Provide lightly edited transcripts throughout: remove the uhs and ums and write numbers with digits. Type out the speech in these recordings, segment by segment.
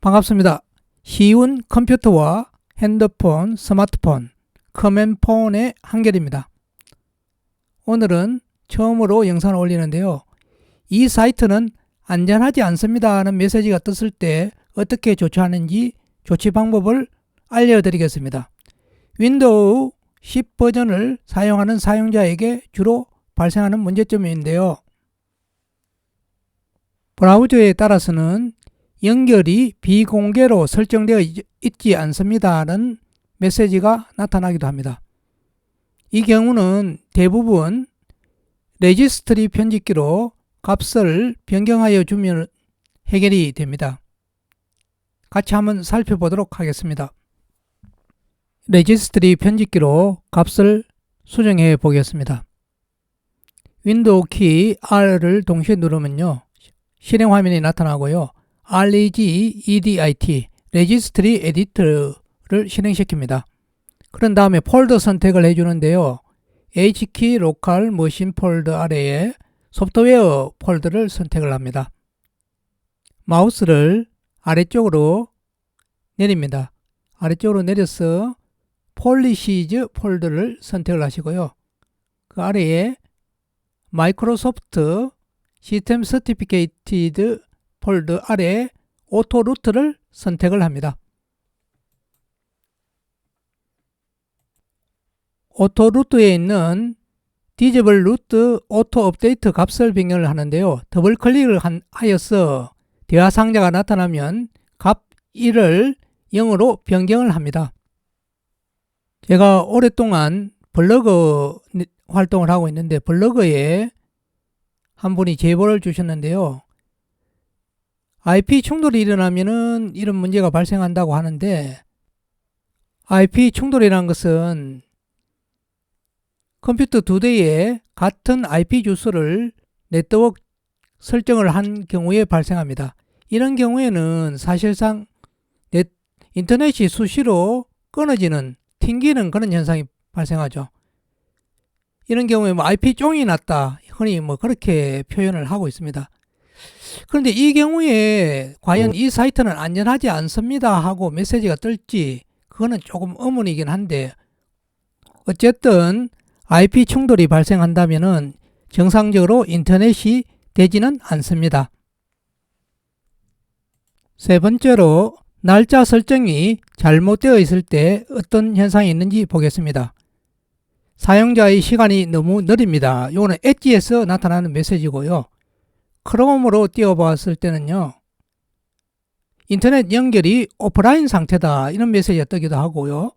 반갑습니다. 쉬운 컴퓨터와 핸드폰, 스마트폰, 커맨폰의 한결입니다. 오늘은 처음으로 영상을 올리는데요. 이 사이트는 안전하지 않습니다 하는 메시지가 떴을 때 어떻게 조치하는지 조치 방법을 알려드리겠습니다. 윈도우 10 버전을 사용하는 사용자에게 주로 발생하는 문제점인데요. 브라우저에 따라서는 연결이 비공개로 설정되어 있지 않습니다는 메시지가 나타나기도 합니다. 이 경우는 대부분 레지스트리 편집기로 값을 변경하여 주면 해결이 됩니다. 같이 한번 살펴보도록 하겠습니다. 레지스트리 편집기로 값을 수정해 보겠습니다. 윈도우 키 R을 동시에 누르면요, 실행 화면이 나타나고요. REGEDIT, 레지스트리 에디터를 실행시킵니다. 그런 다음에 폴더 선택을 해주는데요. H키 로컬 머신 폴더 아래에 소프트웨어 폴더를 선택을 합니다. 마우스를 아래쪽으로 내립니다. 아래쪽으로 내려서 폴리시즈 폴더를 선택을 하시고요. 그 아래에 마이크로소프트 시스템 서티피케이티드 폴더 아래 오토 루트를 선택을 합니다. 오토 루트에 있는 디제블 루트 오토 업데이트 값을 변경을 하는데요. 더블 클릭을 하여서 대화 상자가 나타나면 값 1을 0으로 변경을 합니다. 제가 오랫동안 블로그 활동을 하고 있는데 블로그에 한 분이 제보를 주셨는데요. IP 충돌이 일어나면은 이런 문제가 발생한다고 하는데, IP 충돌이라는 것은 컴퓨터 두 대에 같은 IP 주소를 네트워크 설정을 한 경우에 발생합니다. 이런 경우에는 사실상 인터넷이 수시로 끊어지는, 튕기는 그런 현상이 발생하죠. 이런 경우에 IP 쫑이 났다, 흔히 그렇게 표현을 하고 있습니다. 그런데 이 경우에 과연 이 사이트는 안전하지 않습니다 하고 메시지가 뜰지, 그거는 조금 의문이긴 한데, 어쨌든 IP 충돌이 발생한다면은 정상적으로 인터넷이 되지는 않습니다. 세 번째로, 날짜 설정이 잘못되어 있을 때 어떤 현상이 있는지 보겠습니다. 사용자의 시간이 너무 느립니다. 이거는 엣지에서 나타나는 메시지고요. 크롬으로 띄워봤을 때는요, 인터넷 연결이 오프라인 상태다, 이런 메시지가 뜨기도 하고요.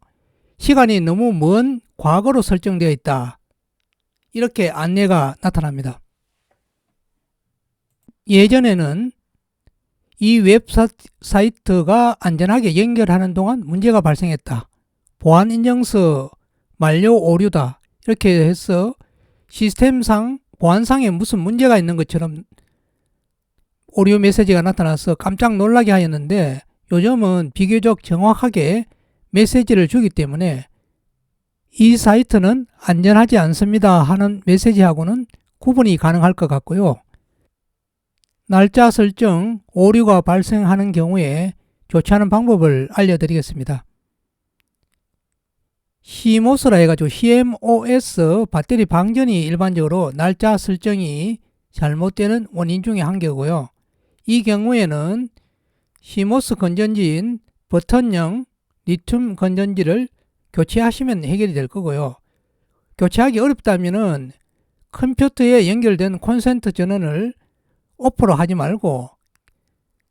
시간이 너무 먼 과거로 설정되어 있다, 이렇게 안내가 나타납니다. 예전에는 이 웹사이트가 안전하게 연결하는 동안 문제가 발생했다, 보안 인증서 만료 오류다, 이렇게 해서 시스템상 보안상에 무슨 문제가 있는 것처럼 오류 메시지가 나타나서 깜짝 놀라게 하였는데, 요즘은 비교적 정확하게 메시지를 주기 때문에 이 사이트는 안전하지 않습니다 하는 메시지하고는 구분이 가능할 것 같고요. 날짜 설정 오류가 발생하는 경우에 조치하는 방법을 알려드리겠습니다. CMOS라 해가지고 CMOS 배터리 방전이 일반적으로 날짜 설정이 잘못되는 원인 중에 한 개고요. 이 경우에는 CMOS 건전지인 버튼형 리튬 건전지를 교체하시면 해결이 될 거고요. 교체하기 어렵다면은 컴퓨터에 연결된 콘센트 전원을 오프로 하지 말고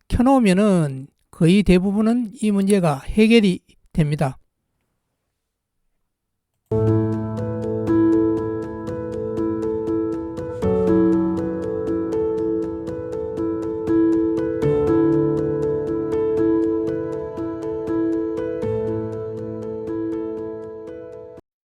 켜놓으면은 거의 대부분은 이 문제가 해결이 됩니다.